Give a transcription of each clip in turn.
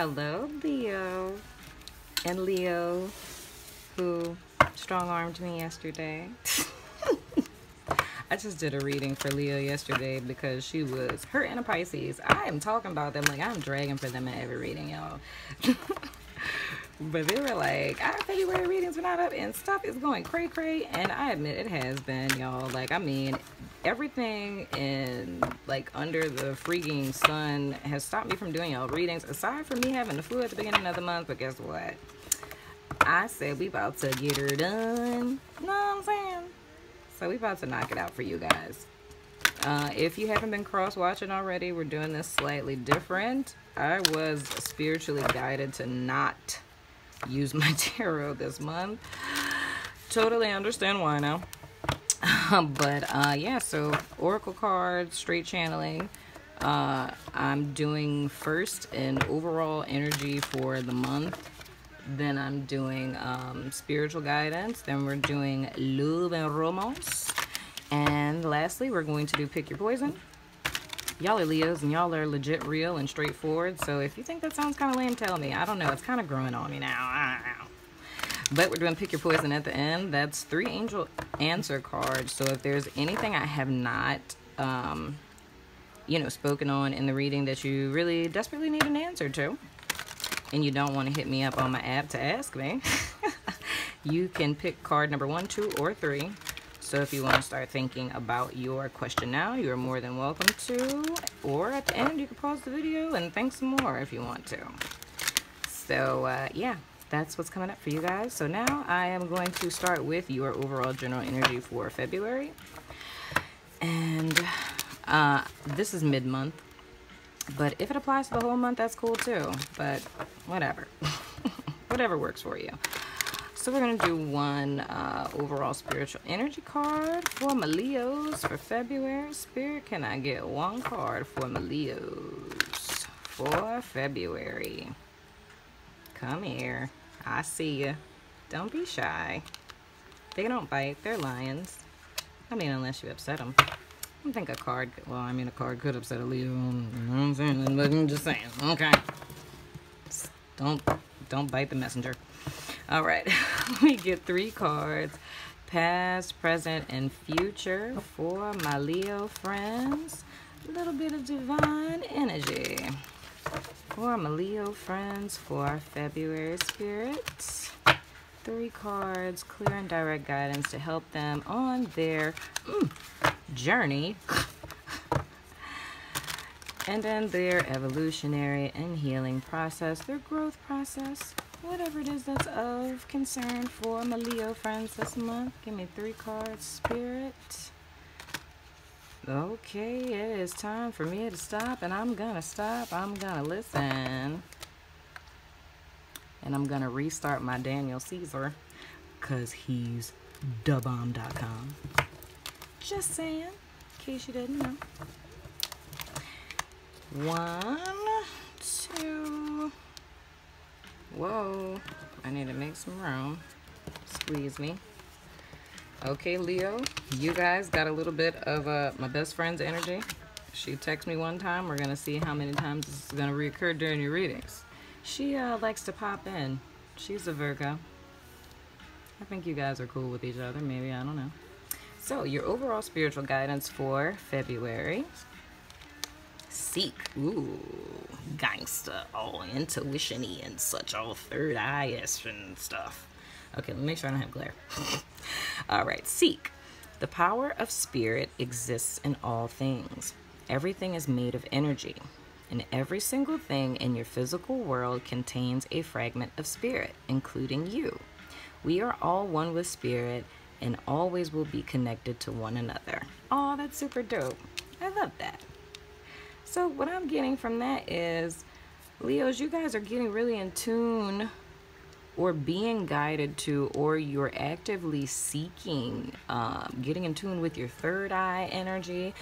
Hello, Leo. And Leo, who strong-armed me yesterday. I just did a reading for Leo yesterday because she was hurting a Pisces. I am talking about them like I'm dragging for them at every reading, y'all. But they were like, our February readings were not up and stuff is going cray-cray. And I admit it has been, y'all. Like, I mean, everything in, like, under the freaking sun has stopped me from doing y'all readings. Aside from me having the flu at the beginning of the month. But guess what? I said we about to get her done. Know what I'm saying? So we about to knock it out for you guys. If you haven't been cross-watching already, we're doing this slightly different. I was spiritually guided to not use my tarot this month. Totally understand why now. Yeah, so oracle cards, straight channeling. I'm doing first an overall energy for the month. Then I'm doing spiritual guidance. Then we're doing love and romance. And lastly, we're going to do pick your poison. Y'all are Leos and y'all are legit real and straightforward. So if you think that sounds kind of lame, tell me. I don't know. It's kind of growing on me now. I don't know. But we're doing pick your poison at the end. That's 3 angel answer cards. So if there's anything I have not, spoken on in the reading that you really desperately need an answer to, and you don't want to hit me up on my app to ask me, you can pick card number 1, 2, or 3. So if you want to start thinking about your question now, you're more than welcome to. Or at the end, you can pause the video and think some more if you want to. So, yeah, that's what's coming up for you guys. So now I am going to start with your overall general energy for February. And this is mid-month. But if it applies to the whole month, that's cool too. But whatever. Whatever works for you. So we're going to do one overall spiritual energy card for my Leos for February. Spirit, can I get one card for my Leos for February? Come here. I see you. Don't be shy. They don't bite. They're lions. I mean, unless you upset them. I think a card, well, I mean, a card could upset a Leo. You know what I'm saying? But I'm just saying. Okay. Don't bite the messenger. All right. We get 3 cards. Past, present, and future for my Leo friends. A little bit of divine energy for my Leo friends for February spirits. 3 cards, clear and direct guidance to help them on their journey and then their evolutionary and healing process, their growth process, whatever it is that's of concern for my Leo friends this month. Give me 3 cards, Spirit. Okay, it is time for me to stop, and I'm gonna stop. I'm gonna listen. And I'm gonna restart my Daniel Caesar because he's dubomb.com. Just saying, in case you didn't know. 1, 2. Whoa, I need to make some room. Squeeze me. Okay, Leo, you guys got a little bit of my best friend's energy. She texted me one time. We're gonna see how many times this is gonna reoccur during your readings. She likes to pop in. She's a Virgo. I think you guys are cool with each other. Maybe, I don't know. So, your overall spiritual guidance for February. Seek. Ooh, gangster. All intuition-y and such. All third eye-ish and stuff. Okay, let me make sure I don't have glare. Alright, seek. The power of spirit exists in all things. Everything is made of energy. And every single thing in your physical world contains a fragment of spirit, including you. We are all one with spirit and always will be connected to one another. Oh, that's super dope. I love that. So what I'm getting from that is, Leos, you guys are getting really in tune or being guided to, or you're actively seeking, getting in tune with your third eye energy.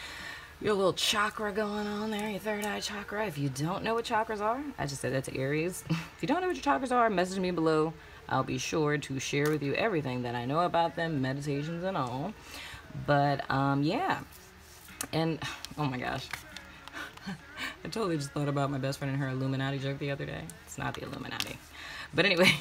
Your little chakra going on there, your third eye chakra. If you don't know what chakras are, I just said that to Aries. If you don't know what your chakras are, message me below. I'll be sure to share with you everything that I know about them, meditations and all. But, yeah. And, oh my gosh. I totally just thought about my best friend and her Illuminati joke the other day. It's not the Illuminati. But anyway,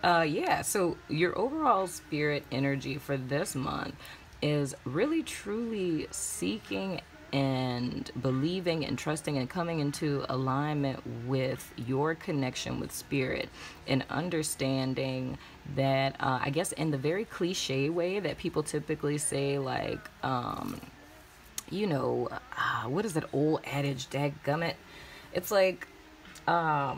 yeah, so your overall spirit energy for this month is really truly seeking and believing and trusting and coming into alignment with your connection with spirit and understanding that, I guess in the very cliche way that people typically say, like, what is that old adage, dadgummit? It's like, I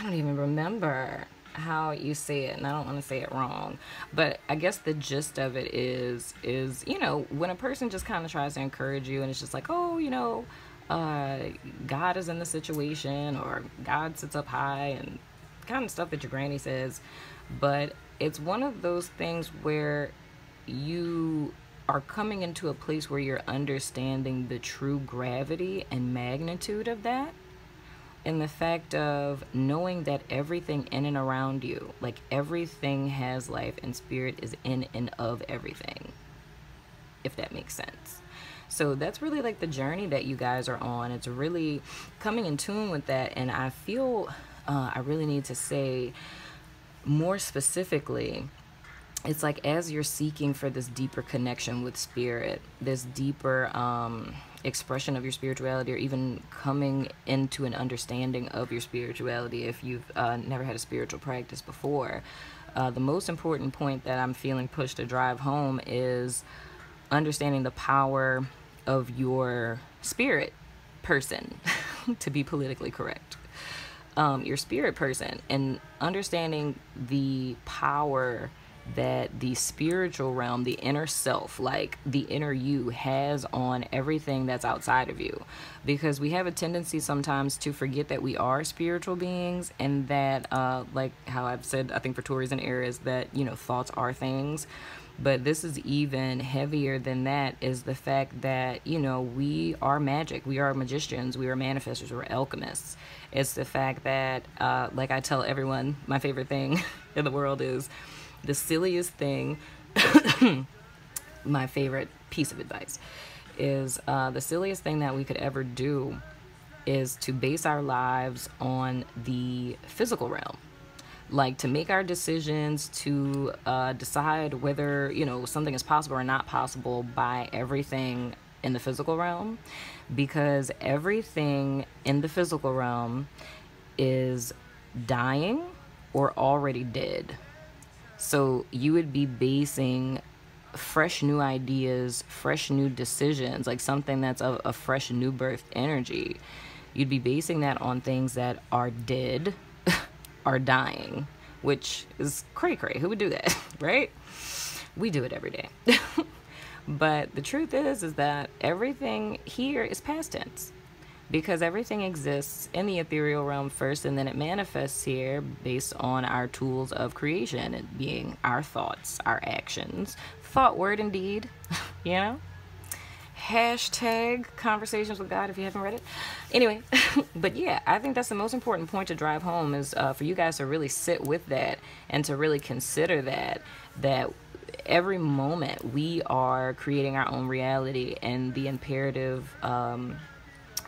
don't even remember how you say it, and I don't want to say it wrong, but I guess the gist of it is when a person just kind of tries to encourage you and it's just like, oh, God is in the situation, or God sits up high, and kind of stuff that your granny says. But it's one of those things where you are coming into a place where you're understanding the true gravity and magnitude of that. And the fact of knowing that everything in and around you, like everything has life, and spirit is in and of everything, if that makes sense. So that's really like the journey that you guys are on. It's really coming in tune with that. And I feel I really need to say more specifically, it's like as you're seeking for this deeper connection with spirit, this deeper expression of your spirituality, or even coming into an understanding of your spirituality if you've never had a spiritual practice before, the most important point that I'm feeling pushed to drive home is understanding the power of your spirit person, to be politically correct. Your spirit person, and understanding the power that the spiritual realm, the inner self, like the inner you, has on everything that's outside of you. Because we have a tendency sometimes to forget that we are spiritual beings, and that like how I've said, I think for Taurus and Aries, that thoughts are things. But this is even heavier than that, is the fact that we are magic, we are magicians, we are manifestors, we're alchemists. It's the fact that like I tell everyone, my favorite thing in the world is the silliest thing. My favorite piece of advice is the silliest thing that we could ever do is to base our lives on the physical realm. Like to make our decisions, to decide whether something is possible or not possible by everything in the physical realm, because everything in the physical realm is dying or already dead. So you would be basing fresh new ideas, fresh new decisions, like something that's a fresh new birth energy. You'd be basing that on things that are dead, are dying, which is cray-cray. Who would do that, right? We do it every day. But the truth is that everything here is past tense, because everything exists in the ethereal realm first, and then it manifests here based on our tools of creation, and being our thoughts, our actions, thought, word, and deed, Hashtag Conversations with God if you haven't read it. Anyway, but yeah, I think that's the most important point to drive home, is for you guys to really sit with that and to really consider that every moment we are creating our own reality, and the imperative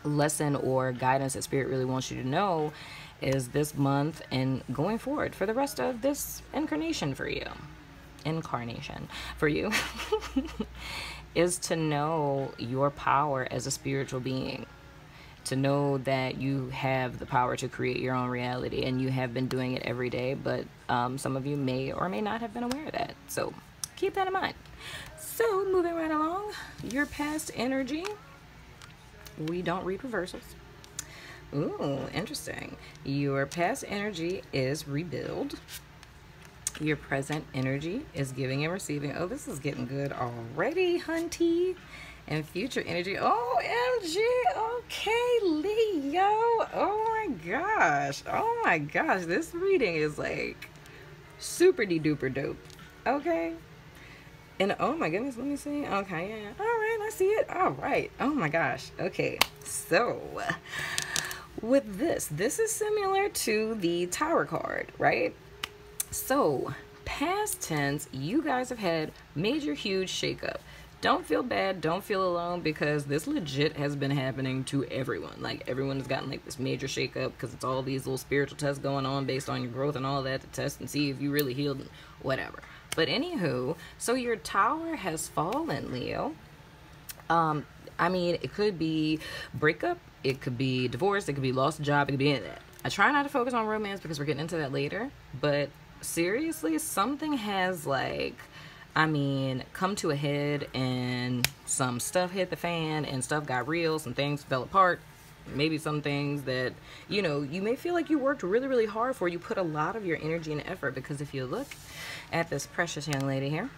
lesson or guidance that Spirit really wants you to know is this month and going forward for the rest of this incarnation for you is to know your power as a spiritual being, to know that you have the power to create your own reality, and you have been doing it every day, but some of you may or may not have been aware of that, so keep that in mind. So moving right along, your past energy. We don't read reversals. Ooh, interesting. Your past energy is rebuild. Your present energy is giving and receiving. Oh, this is getting good already, hunty. And future energy, OMG, okay, Leo. Oh my gosh, this reading is like super duper dope. Okay. And oh my goodness, let me see. Okay, yeah. All right, I see it. All right. Oh my gosh. Okay. So with this is similar to the Tower card, right? So past tense, you guys have had major, huge shakeup. don't feel bad, don't feel alone, because this legit has been happening to everyone. Like, everyone has gotten like this major shakeup because it's all these little spiritual tests going on based on your growth and all that to test and see if you really healed and whatever. But anywho, so your tower has fallen, Leo. I mean, it could be breakup, it could be divorce, it could be lost job, it could be any of that. I try not to focus on romance because we're getting into that later, but seriously, something has, like, I mean, come to a head, and some stuff hit the fan and stuff got real, some things fell apart. Maybe some things that, you know, you may feel like you worked really, really hard for. You put a lot of your energy and effort, because if you look at this precious young lady here,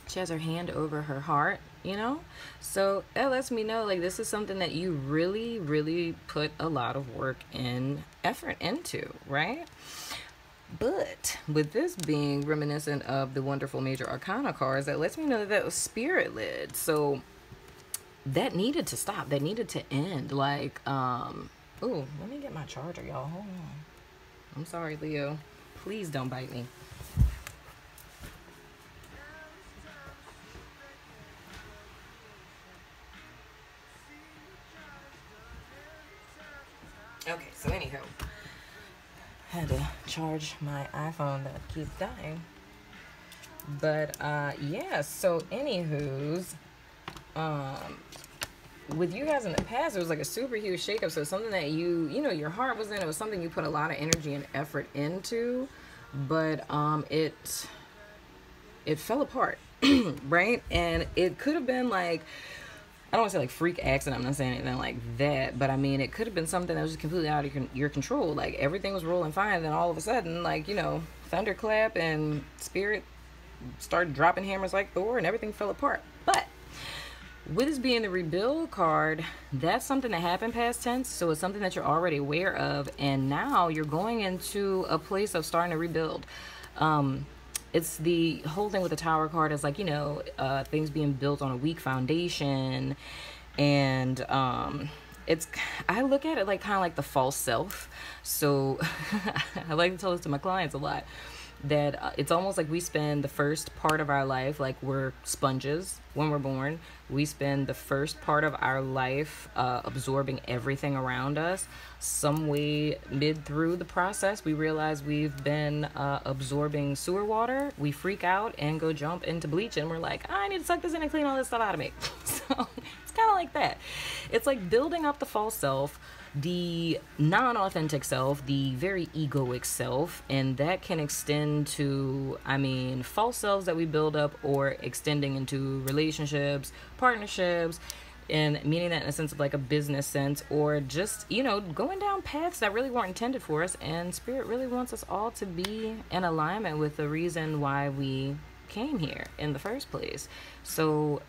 she has her hand over her heart, you know? So that lets me know, like, this is something that you really, really put a lot of work and effort into, right? But with this being reminiscent of the wonderful Major Arcana cards, that lets me know that that was spirit-led. So that needed to stop. That needed to end. Like, ooh, let me get my charger, y'all. Hold on. I'm sorry, Leo. Please don't bite me. Okay, so anyhow, had to charge my iPhone that keeps dying. But yeah, so anywho's, with you guys in the past, it was like a super huge shakeup. So something that you know, your heart was in. It was something you put a lot of energy and effort into, but it fell apart, right? And it could have been like, I don't want to say like freak accident, I'm not saying anything like that, but I mean, it could have been something that was just completely out of your control. Like, everything was rolling fine, and then all of a sudden, like, you know, thunderclap and spirit started dropping hammers like Thor, and everything fell apart. But with this being the rebuild card, that's something that happened past tense, so it's something that you're already aware of, and now you're going into a place of starting to rebuild. It's the whole thing with the Tower card is like, you know, things being built on a weak foundation, and it's, I look at it like kind of like the false self. So I like to tell this to my clients a lot, that it's almost like we spend the first part of our life, like we're sponges when we're born. We spend the first part of our life absorbing everything around us. Some way mid through the process, we realize we've been absorbing sewer water. We freak out and go jump into bleach, and we're like, I need to suck this in and clean all this stuff out of me. So it's kind of like that. It's like building up the false self, the non-authentic self, the very egoic self, and that can extend to, I mean, false selves that we build up, or extending into relationships, partnerships, and meaning that in a sense of like a business sense, or just, you know, going down paths that really weren't intended for us. And Spirit really wants us all to be in alignment with the reason why we came here in the first place. So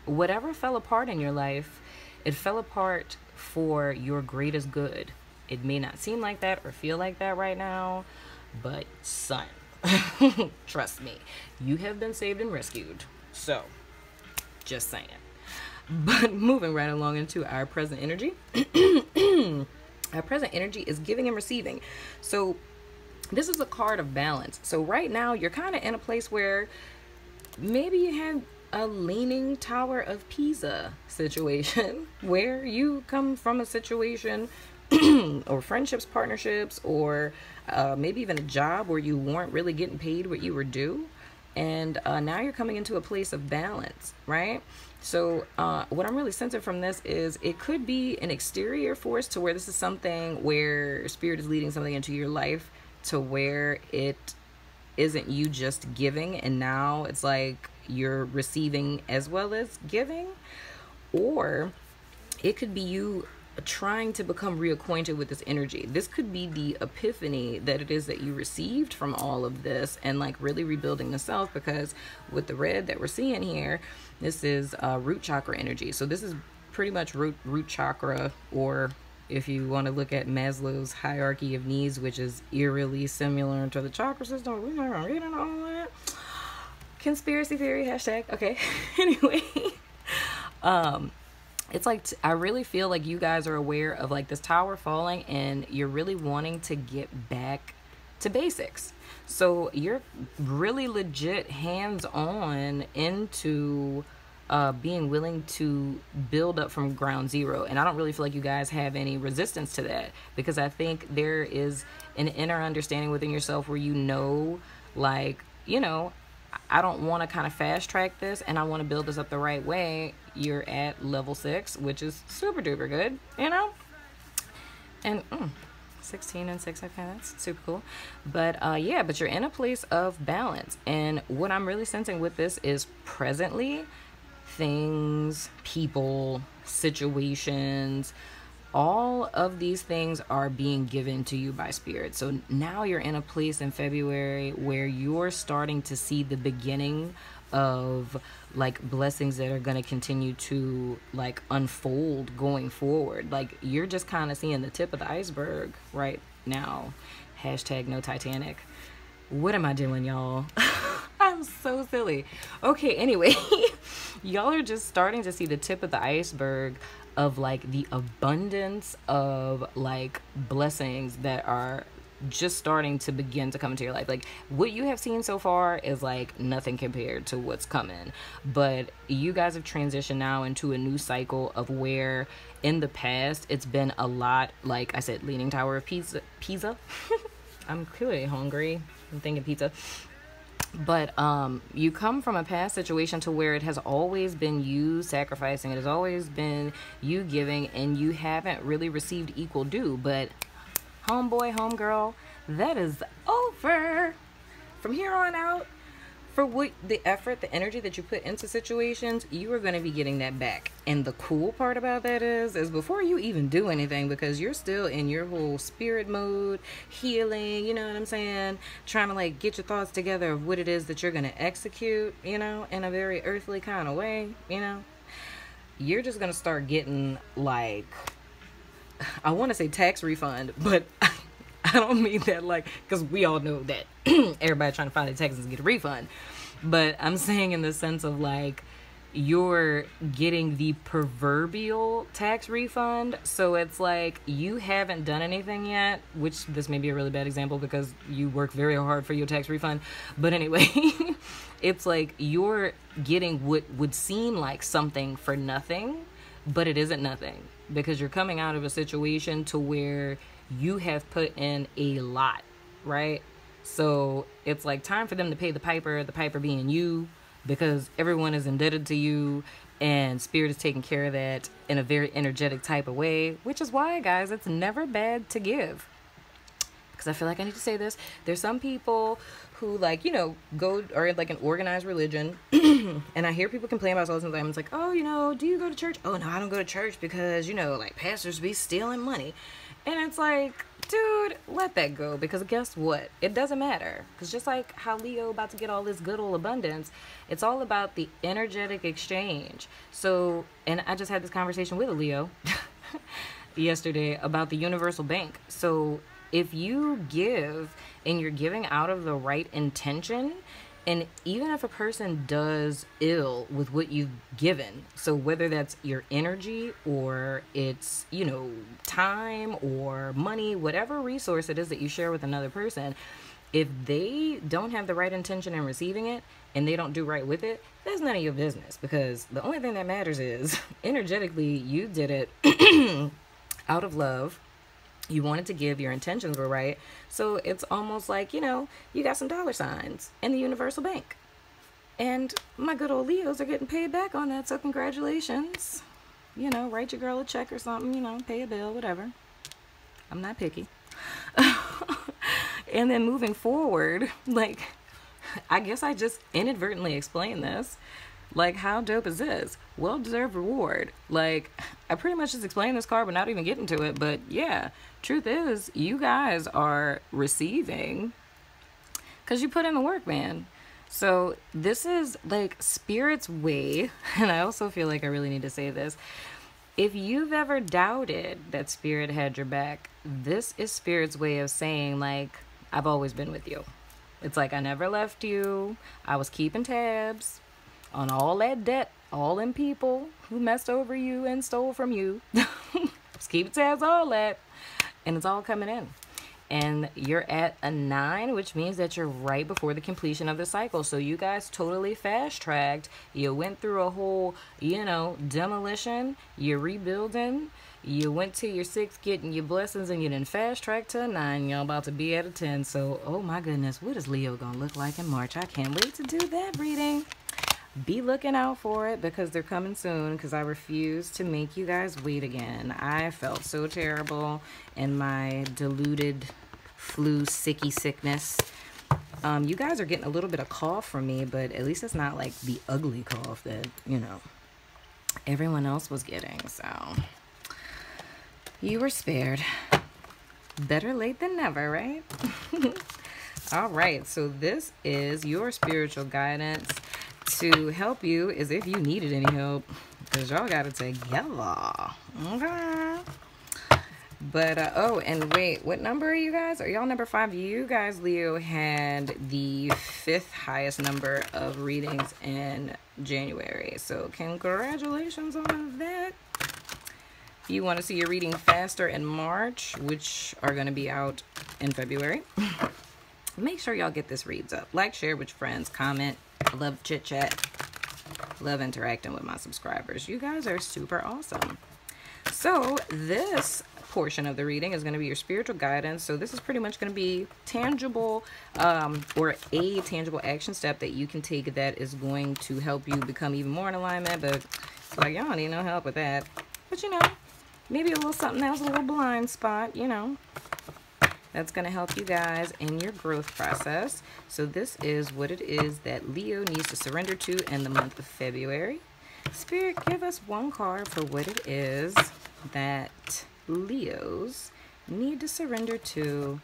whatever fell apart in your life, it fell apart for your greatest good. It may not seem like that or feel like that right now, but son, trust me, you have been saved and rescued. So just saying. But moving right along into our present energy. Our present energy is giving and receiving. So this is a card of balance. So right now you're kind of in a place where maybe you had a leaning Tower of Pisa situation, where you come from a situation or friendships, partnerships, or maybe even a job where you weren't really getting paid what you were due, and now you're coming into a place of balance, right? So what I'm really sensing from this is it could be an exterior force, to where this is something where Spirit is leading something into your life to where it isn't you just giving, and now it's like you're receiving as well as giving. Or it could be you trying to become reacquainted with this energy. This could be the epiphany that it is that you received from all of this, and like really rebuilding the self, because with the red that we're seeing here, this is root chakra energy. So this is pretty much root chakra, or if you want to look at Maslow's hierarchy of needs, which is eerily similar to the chakra system. We're not gonna read into all that. Conspiracy theory, hashtag. Okay. Anyway, it's like, I really feel like you guys are aware of like this tower falling, and you're really wanting to get back to basics. So you're really legit hands-on into being willing to build up from ground zero. And I don't really feel like you guys have any resistance to that, because I think there is an inner understanding within yourself where you know, like, you know, I don't want to kind of fast track this and I want to build this up the right way. You're at level 6, which is super duper good, you know? And 16 and 6, okay, that's super cool. But yeah, but you're in a place of balance. And what I'm really sensing with this is presently, things, people, situations, all of these things are being given to you by spirit. So now you're in a place in February where you're starting to see the beginning of like blessings that are going to continue to like unfold going forward. Like you're just kind of seeing the tip of the iceberg right now. Hashtag no Titanic. What am I doing, y'all? I'm so silly. Okay, anyway, y'all are just starting to see the tip of the iceberg of like the abundance of like blessings that are just starting to begin to come into your life. Like what you have seen so far is like nothing compared to what's coming. But you guys have transitioned now into a new cycle of where in the past it's been a lot, like I said, Leaning Tower of Pisa. I'm clearly hungry. I'm thinking pizza. But you come from a past situation to where it has always been you sacrificing. It has always been you giving, and you haven't really received equal due. But homeboy, homegirl, that is over. From here on out, for what the effort, the energy that you put into situations, you are going to be getting that back. And the cool part about that is before you even do anything, because you're still in your whole spirit mode, healing, you know what I'm saying? Trying to like get your thoughts together of what it is that you're going to execute, you know, in a very earthly kind of way, you know? You're just going to start getting like, I want to say tax refund, but I don't mean that like, because we all know that everybody trying to file their taxes and get a refund. But I'm saying in the sense of like, you're getting the proverbial tax refund. So it's like you haven't done anything yet, which this may be a really bad example because you work very hard for your tax refund. But anyway, it's like you're getting what would seem like something for nothing, but it isn't nothing, because you're coming out of a situation to where you have put in a lot, right? So it's like time for them to pay the piper being you, because everyone is indebted to you, and spirit is taking care of that in a very energetic type of way, which is why, guys, it's never bad to give. Because I feel like I need to say this. There's some people who like, you know, go or like an organized religion and I hear people complain about this all the time. It's like, oh, you know, do you go to church? Oh, no, I don't go to church because, you know, like pastors be stealing money. And it's like, dude, let that go, because guess what? It doesn't matter. Because just like how Leo about to get all this good old abundance, it's all about the energetic exchange. So, and I just had this conversation with a Leo yesterday about the universal bank. So if you give and you're giving out of the right intention, and even if a person does ill with what you've given, so whether that's your energy or it's, you know, time or money, whatever resource it is that you share with another person, if they don't have the right intention in receiving it and they don't do right with it, that's none of your business, because the only thing that matters is energetically you did it out of love. You wanted to give, your intentions were right. So it's almost like, you know, you got some dollar signs in the universal bank. And my good old Leos are getting paid back on that. So congratulations. You know, write your girl a check or something, you know, pay a bill, whatever. I'm not picky. And then moving forward, like, I guess I just inadvertently explained this. Like, how dope is this? Well-deserved reward. Like, I pretty much just explained this card without even getting to it. But yeah, truth is, you guys are receiving because you put in the work, man. So this is like Spirit's way. And I also feel like I really need to say this. If you've ever doubted that Spirit had your back, this is Spirit's way of saying, like, I've always been with you. It's like, I never left you. I was keeping tabs on all that debt, all them people who messed over you and stole from you. Just keep tabs on all that, and it's all coming in. and you're at a 9, which means that you're right before the completion of the cycle. So you guys totally fast tracked. You went through a whole, you know, demolition. You're rebuilding. You went to your 6 getting your blessings, and you didn't fast track to a 9. Y'all about to be at a 10. So, oh my goodness, what is Leo gonna look like in March? I can't wait to do that reading. Be looking out for it because they're coming soon, because I refuse to make you guys wait again. I felt so terrible in my diluted flu sicky sickness. You guys are getting a little bit of cough from me, but at least it's not like the ugly cough that, you know, everyone else was getting. So you were spared. Better late than never, right? All right, so this is your spiritual guidance to help you as if you needed any help, because y'all got it together. Okay. But oh, and wait, what number are you guys? Are y'all number 5? You guys, Leo, had the 5th highest number of readings in January, so congratulations on that. If you want to see your reading faster in March, which are going to be out in February, make sure y'all get this reads up. Like, share with your friends, comment. I love chit chat. Love interacting with my subscribers. You guys are super awesome. So this portion of the reading is going to be your spiritual guidance. So this is pretty much going to be tangible or a tangible action step that you can take that is going to help you become even more in alignment. But it's like, y'all need no help with that. But you know, maybe a little something else, a little blind spot, you know. That's going to help you guys in your growth process. So this is what it is that Leo needs to surrender to in the month of February. Spirit, give us one card for what it is that Leos need to surrender to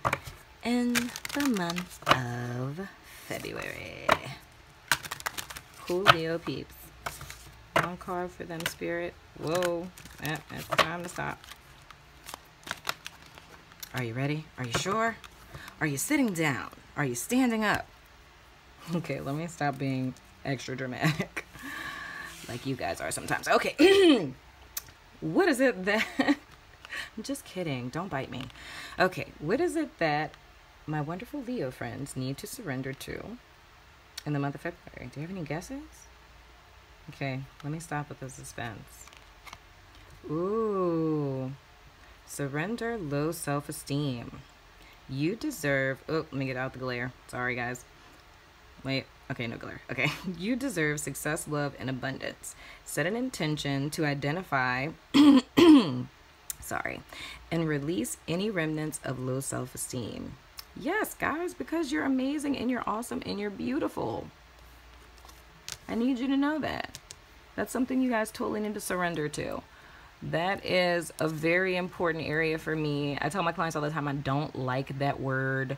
in the month of February. Cool, Leo peeps. One card for them, Spirit. Whoa, it's time to stop. Are you ready? Are you sure? Are you sitting down? Are you standing up? Okay, let me stop being extra dramatic like you guys are sometimes. Okay. What is it that... I'm just kidding. Don't bite me. Okay, what is it that my wonderful Leo friends need to surrender to in the month of February? Do you have any guesses? Okay, let me stop with the suspense. Ooh. Surrender low self-esteem. You deserve... Oh, let me get out the glare. Sorry, guys. Wait. Okay, no glare. Okay. You deserve success, love, and abundance. Set an intention to identify... Sorry. And release any remnants of low self-esteem. Yes, guys, because you're amazing and you're awesome and you're beautiful. I need you to know that. That's something you guys totally need to surrender to. That is a very important area for me. I tell my clients all the time, I don't like that word.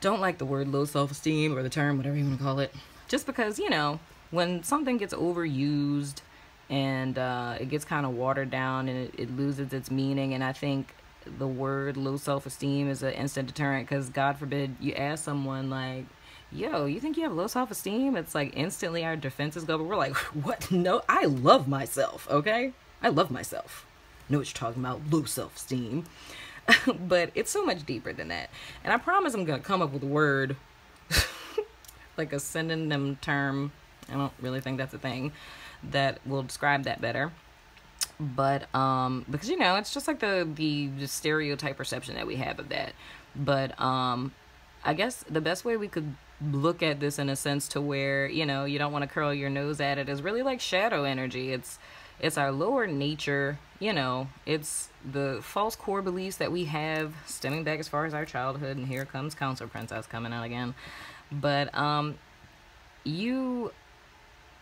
Don't like the word low self-esteem or the term, whatever you want to call it. Just because, you know, when something gets overused and it gets kind of watered down and it loses its meaning. And I think the word low self-esteem is an instant deterrent, because God forbid you ask someone like, yo, you think you have low self-esteem? It's like instantly our defenses go, but we're like, what? No, I love myself, okay? I love myself. Know what you're talking about, low self-esteem. But it's so much deeper than that. And I promise I'm going to come up with a word, like a synonym term. I don't really think that's a thing that will describe that better. But, because, you know, it's just like the stereotype perception that we have of that. But, I guess the best way we could look at this in a sense to where, you know, you don't want to curl your nose at it is really like shadow energy. It's our lower nature, you know, it's the false core beliefs that we have stemming back as far as our childhood. And here comes Counselor Princess coming out again. But you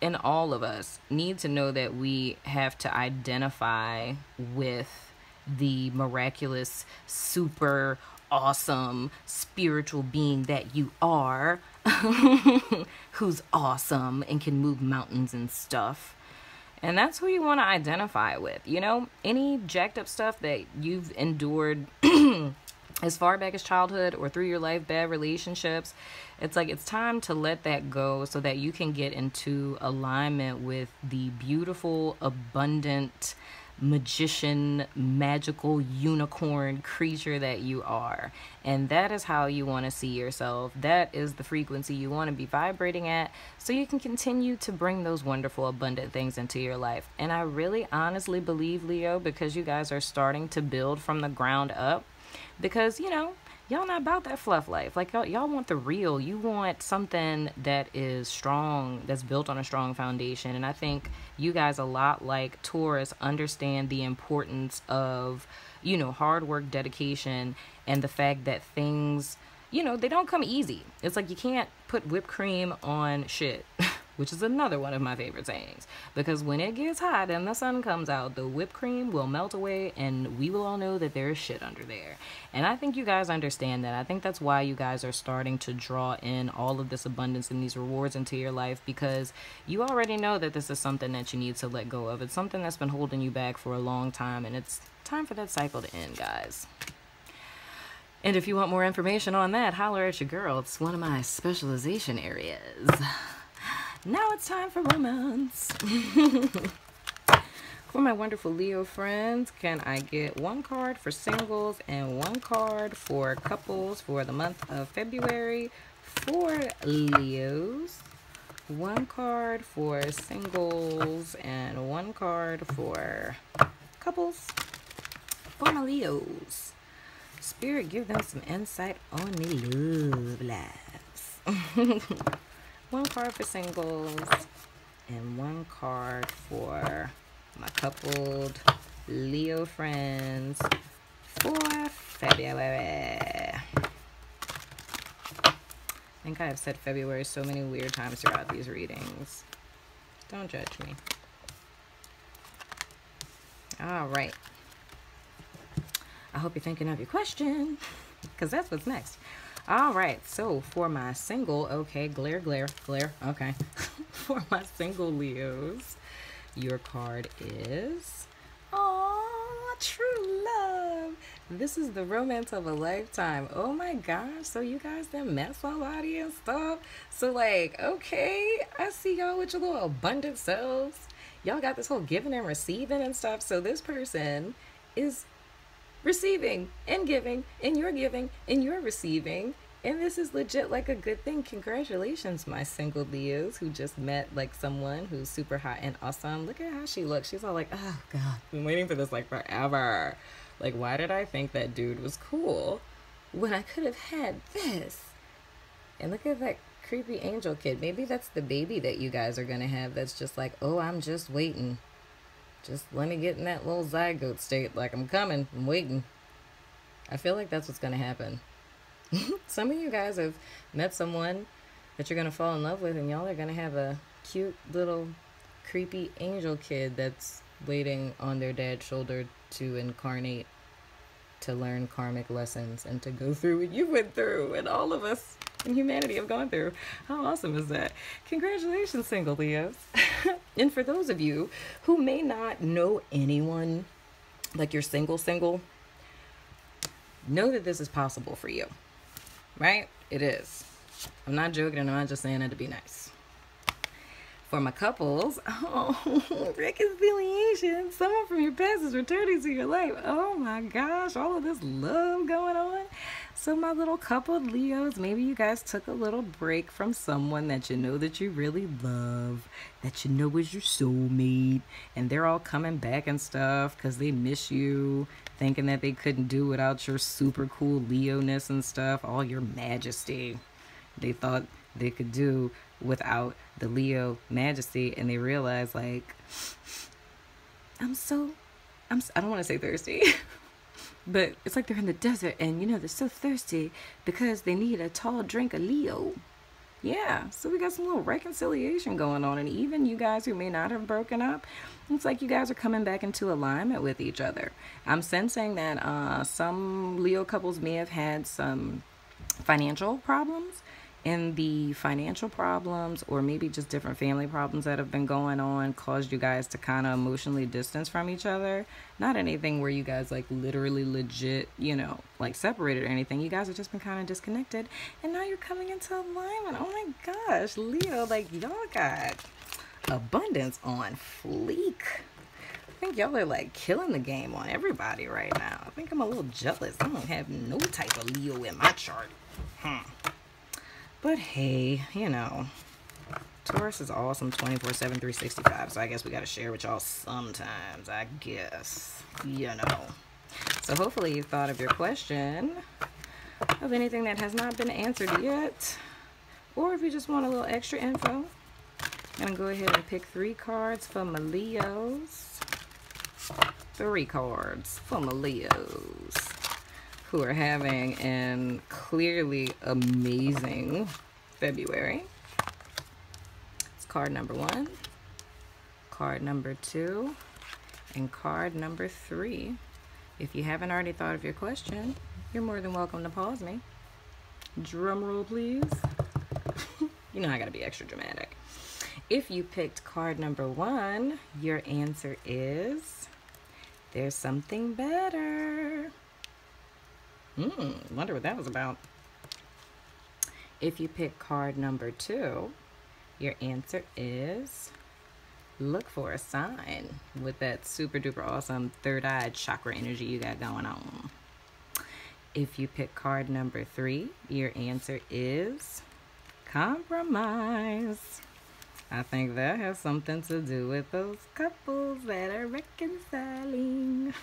and all of us need to know that we have to identify with the miraculous, super awesome spiritual being that you are, who's awesome and can move mountains and stuff. And that's who you want to identify with. You know, any jacked up stuff that you've endured as far back as childhood or through your life, bad relationships, it's like it's time to let that go so that you can get into alignment with the beautiful, abundant, magician, magical unicorn creature that you are. And that is how you want to see yourself. That is the frequency you want to be vibrating at, so you can continue to bring those wonderful, abundant things into your life. And I really honestly believe, Leo, because you guys are starting to build from the ground up, because, you know, y'all not about that fluff life. Like, y'all want the real. You want something that is strong, that's built on a strong foundation. And I think you guys, a lot like Taurus, understand the importance of, you know, hard work, dedication, and the fact that things, you know, they don't come easy. It's like you can't put whipped cream on shit, which is another one of my favorite sayings. Because when it gets hot and the sun comes out, the whipped cream will melt away and we will all know that there is shit under there. And I think you guys understand that. I think that's why you guys are starting to draw in all of this abundance and these rewards into your life, because you already know that this is something that you need to let go of. It's something that's been holding you back for a long time, and it's time for that cycle to end, guys. And if you want more information on that, holler at your girl. It's one of my specialization areas. Now it's time for romance. For my wonderful Leo friends, can I get one card for singles and one card for couples for the month of February for Leos? One card for singles and one card for couples for my Leos. Spirit, give them some insight on the love lives. One card for singles and one card for my coupled Leo friends for February. I think I have said February so many weird times throughout these readings. Don't judge me. All right. I hope you're thinking of your question, because that's what's next. All right, so for my single, okay, glare, okay. For my single Leos, your card is, oh, true love. This is the romance of a lifetime. Oh my gosh, so you guys done met somebody and stuff. So like, okay, I see y'all with your little abundant selves. Y'all got this whole giving and receiving and stuff. So this person is receiving and giving, and you're receiving, and this is legit like a good thing. Congratulations, my single Leos who just met like someone who's super hot and awesome. Look at how she looks. She's all like, oh god, I've been waiting for this like forever. Like, why did I think that dude was cool when I could have had this? And look at that creepy angel kid. Maybe that's the baby that you guys are gonna have, that's just like, oh, I'm just waiting. Just let me get in that little zygote state. Like, I'm coming. I'm waiting. I feel like that's what's going to happen. Some of you guys have met someone that you're going to fall in love with, and y'all are going to have a cute little creepy angel kid that's waiting on their dad's shoulder to incarnate, to learn karmic lessons, and to go through what you went through, and all of us in humanity have gone through. How awesome is that? Congratulations, single Leos. And for those of you who may not know anyone, like you're single, know that this is possible for you, right? It is. I'm not joking, and I'm not just saying that to be nice. For my couples, oh, reconciliation. Someone from your past is returning to your life. Oh my gosh, all of this love going on. So my little coupled Leos, maybe you guys took a little break from someone that you know that you really love, that you know is your soulmate, and they're all coming back and stuff because they miss you, thinking that they couldn't do without your super cool Leo-ness and stuff, all your majesty. They thought they could do without the Leo majesty, and they realized, like, I don't want to say thirsty. But it's like they're in the desert and, you know, they're so thirsty because they need a tall drink of Leo. Yeah, so we got some little reconciliation going on. And even you guys who may not have broken up, it's like you guys are coming back into alignment with each other. I'm sensing that some Leo couples may have had some financial problems. And the financial problems, or maybe just different family problems that have been going on, caused you guys to kind of emotionally distance from each other. Not anything where you guys like literally legit, you know, like separated or anything. You guys have just been kind of disconnected, and now you're coming into alignment. Oh my gosh, Leo, like y'all got abundance on fleek. think y'all are like killing the game on everybody right now. I think I'm a little jealous. I don't have no type of Leo in my chart. But hey, you know, Taurus is awesome 24/7, 365. So I guess we got to share with y'all sometimes, I guess, you know. So hopefully you thought of your question, of anything that has not been answered yet. Or if you just want a little extra info, I'm going to go ahead and pick 3 cards for my Leos. 3 cards for my Leos who are having an clearly amazing February. It's card number 1, card number 2, and card number 3. If you haven't already thought of your question, you're more than welcome to pause me. Drum roll, please. You know I gotta be extra dramatic. If you picked card number 1, your answer is there's something better. Wonder what that was about. If you pick card number 2, your answer is look for a sign with that super duper awesome third-eye chakra energy you got going on. If you pick card number 3, your answer is compromise. I think that has something to do with those couples that are reconciling.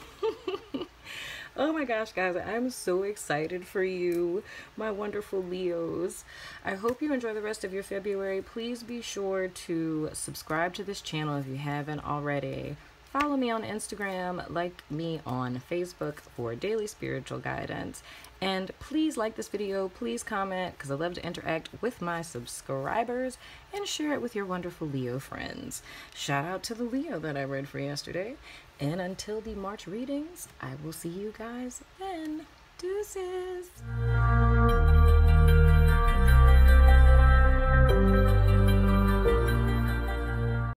Oh my gosh, guys, I'm so excited for you, my wonderful Leos. I hope you enjoy the rest of your February. Please be sure to subscribe to this channel if you haven't already. Follow me on Instagram, like me on Facebook for daily spiritual guidance. And please like this video, please comment, because I love to interact with my subscribers, and share it with your wonderful Leo friends. Shout out to the Leo that I read for yesterday. And until the March readings, I will see you guys then. Deuces.